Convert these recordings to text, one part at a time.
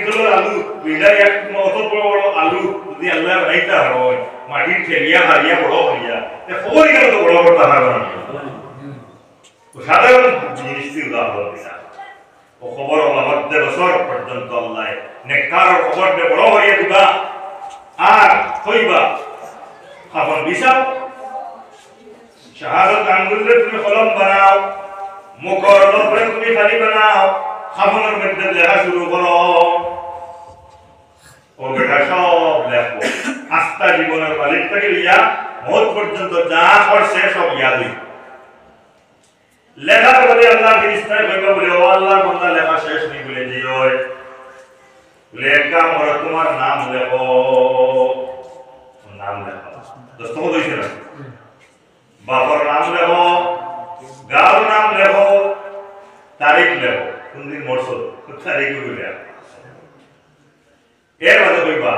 তলের আলু বিলা এক অত বড় বড় আলু যদি আল্লাহ বানাইতা হয় মাটির ঠেলিয়া হারিয়া বড় হইয়া তে খবর গেল তো বড় বড় তারা বানানো সাধারণ জিনিসটির উদাহরণ দিলা ও খবর মধ্যে বছর পর্যন্ত আল্লাহ নেককার খবর দে বড় হইয়া দিবা আর হইবা খাবার বিশাল শাহাদত আঙ্গুলে তুমি কলম বানাও মুখর লবরে তুমি খালি বানাও খাবারের মধ্যে লেখা শুরু করো ও বেটা সব লেখো আস্থা জীবনের মালিক থেকে লিয়া মৌত পর্যন্ত যা করছে সব ইয়াদ হইবে লেখার পরে আল্লাহ ফেরেশতায় কইবা বলে ও আল্লাহর বান্দা লেখা শেষ নি বলে দিও লেখা মোর তোমার নাম লেখো নাম লেখো দোস্ত হইছে না বাবার নাম লেখো গাঁর নাম লেখো তারিখ লেখো কোন দিন মরছো তারিখ বলে এর বাদে কইবা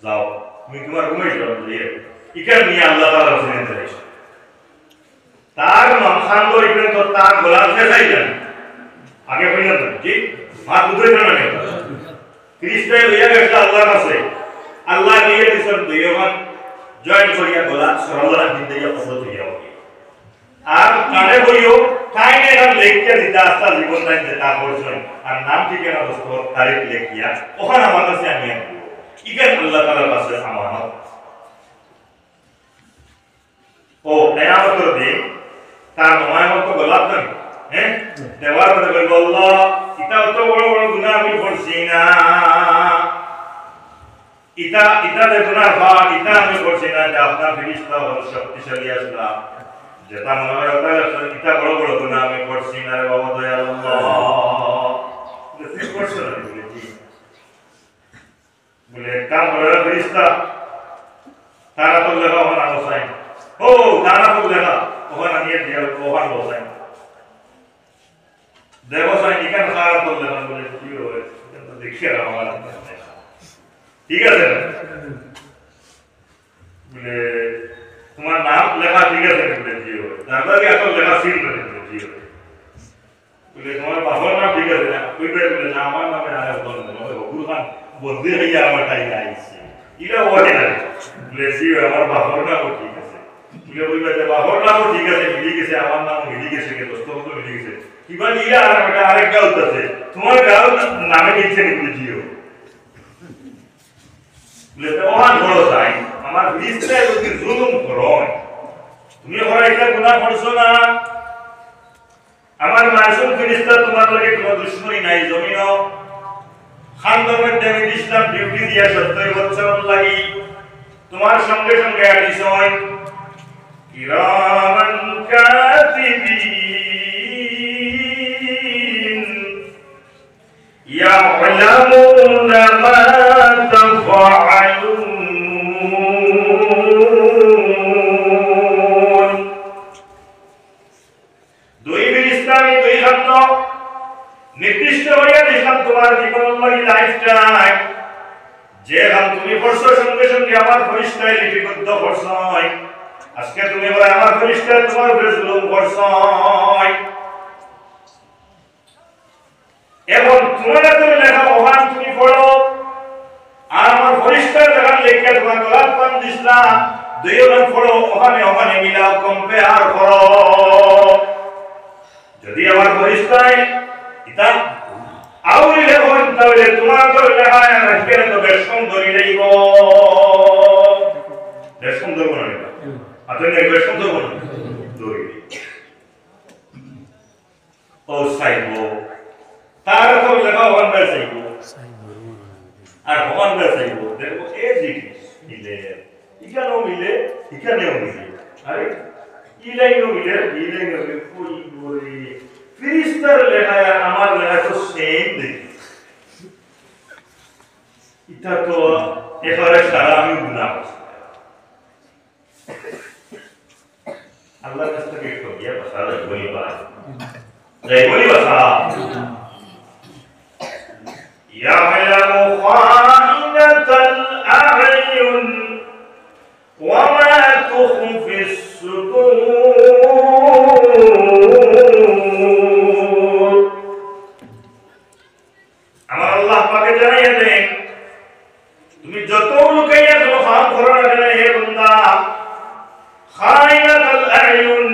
যাও তুমি তোমার ঘুমাই যাও ইকার নিয়ে আল্লাহ তাআলা রসুলের দেশ তার মানখান তো ইবনে তো তার গোলাম সে যাইলেন আগে কইলেন জি মা দুধে না নেই খ্রিস্টান লইয়া গেছে আল্লাহর কাছে আল্লাহ নিয়ে দিছেন দুইজন জয়েন করিয়া গোলাম সরলরা দিতেইয়া পছন্দ হইয়া ওকে আর কানে বইও কাইনে আর লেখিয়া দিতা আস্তা জীবন টাইম যেটা করছেন আর নাম ঠিকানা দস্তর তারিখ লেখিয়া ওখানে আমার কাছে আমি আনবো ইকেন আল্লাহ তাআলার কাছে আমানত ও কিয়ামতের দিন তার নয় মত গোলাপ দেন হ্যাঁ দেওয়ার পরে বলবো আল্লাহ এটা অত বড় বড় গুনাহ আমি করছি না এটা যে গুনাহ হয় এটা আমি করছি না যে আপনার ফেরেশতা ও শক্তিশালী আসলা যেটা মনে হয় ওটা এটা বড় বড় গুনাহ আমি করছি না রে বাবা দয়াল আল্লাহ তুমি করছো না বলে জি বলে কাম করে ফেরেশতা তারা তো লেখা হন আলোসাই ও তারা তো লেখা ওখানে নিয়ে দিয়া ওখানে বসাই দেখো সাই নিকান খারাপ তো লেখা বলে কি হয় এটা দেখিয়ে রাখা আমার ঠিক আছে বলে তোমার নাম লেখা ঠিক আছে বলে জি হয় দাদা কি এত লেখা সিল করে বলে জি হয় বলে তোমার বাবার নাম ঠিক আছে না কই বলে না আমার নামে আয়া বলে হকুর খান বন্ধু হইয়া আমার টাই আইছে ইরা ওরে না বলে জি আমার বাবার নাম ঠিক আছে বলে বলবে বাবার নাম ঠিক আছে মিলি গেছে আমার নাম মিলি গেছে কে দোস্ত তো মিলি গেছে কিবা ইরা আর একটা আরেক গাঁও আছে তোমার গাঁও নামে দিচ্ছে নি বলে জিও বলে তো ওহান বড় চাই আমার বিস্তার যদি জুলুম করো তুমি ওরা এটা গুনাহ করছো না আমার মাসুম ফেরেশতা তোমার লাগে কোনো দুশমনী নাই জমিনও খানদানের দেবে ইসলাম ডিউটি দিয়া 70 বছর লাগি তোমার সঙ্গে সঙ্গে আদিস হয় কিরামান কাতিবিন ইয়ালামুনা মা তাফআলুন দুই ফেরেশতানি দুই শব্দ নির্দিষ্ট হইয়া দিলাম তোমার জীবন লাগি লাইফটাইম যে হাম তুমি পড়ছো সঙ্গে সঙ্গে আমার ফেরেশতায় লিপিবদ্ধ করছো আজকে তুমি বলে আমার ফেরেশতা তোমার উপরে জুলুম করছো এবং তোমার তুমি লেখা ওখান তুমি পড়ো আর আমার ফেরেশতা লেখা লেখা তোমার গলাত পান দিছলা দুইজন পড়ো ওখানে মিলাও কম্পেয়ার করো যদি আমার ফেরেশতায় এটা আউরি লেখন তাহলে তোমার তো লেখা রাখবে তো বেশ সুন্দরই লাগব বেশ সুন্দর মনে হয় আপনি বেশ সুন্দর মনে দই ও সাইবো তার তো লেখা ওখান বেশ সাইবো আর ওখান বেশ সাইবো দেখো এই জিনিস মিলে ইখানেও মিলে আরে ইলাইনো মিলে ফুল করে ফেরেশতার লেখা আমার লেখা তো সেম দেখি এটা তো এবারে সারা আমি গুনাহ করছি আল্লাহর কাছ থেকে একটু গিয়ে বাসা বলিবা যাই বলি বাসা ইয়ালামু খাইনাতাল আ'য়ুন ওয়া মা তুখফিস সুদূর আমার আল্লাহ পাকে জানাইয়া দেন তুমি যত লুকাইয়া তোমার ফাম করো না কেন হে বান্দা খায়নাতুল আয়ুন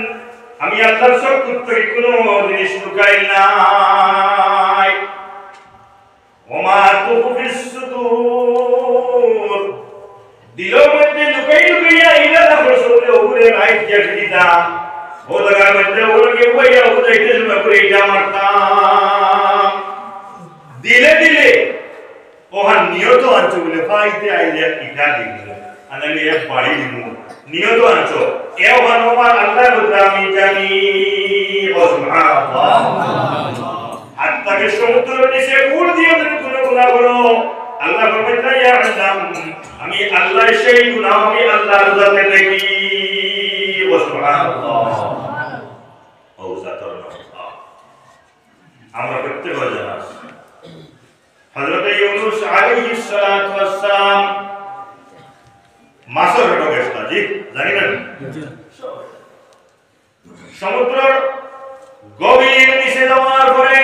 আমি আল্লাহর চক্ষু থেকে কোনো জিনিস লুকাই নাই ওমা তুফিস সুদূর দিলের মধ্যে লুকাই লুকাইয়া ইরাদা করছলে ওরে রাইট দিয়ে দিতা ও জায়গার মধ্যে ওরকে বইয়া ও দেখতে শুনে করে এটা মারতাম দিলে দিলে ওহান নিয়ত আনছো বলে ফাইতে আইলে ইটা দিল আনালে এক বাড়ি দিমু নিয়ত আনছো এ ওহান ওমার আল্লাহ বলতে আমি জানি সুবহানাল্লাহ হাত্তাকে সমুদ্রের নিচে গুড় দিয়ে তুমি কোনো গুনাহ করো আল্লাহ ফরমাইতা ইয়া আলাম আমি আল্লাহ সেই গুনাহ আমি আল্লাহর জাতে দেখি সুবহানাল্লাহ ও জাতর নাম আমরা প্রত্যেক জানা হযরত ইউনূস আলাইহিস সালাতু ওয়াস সালাম মাসর ঢোকেছটা জি জানেন সমুদ্রের গভীর নিচে যাওয়ার পরে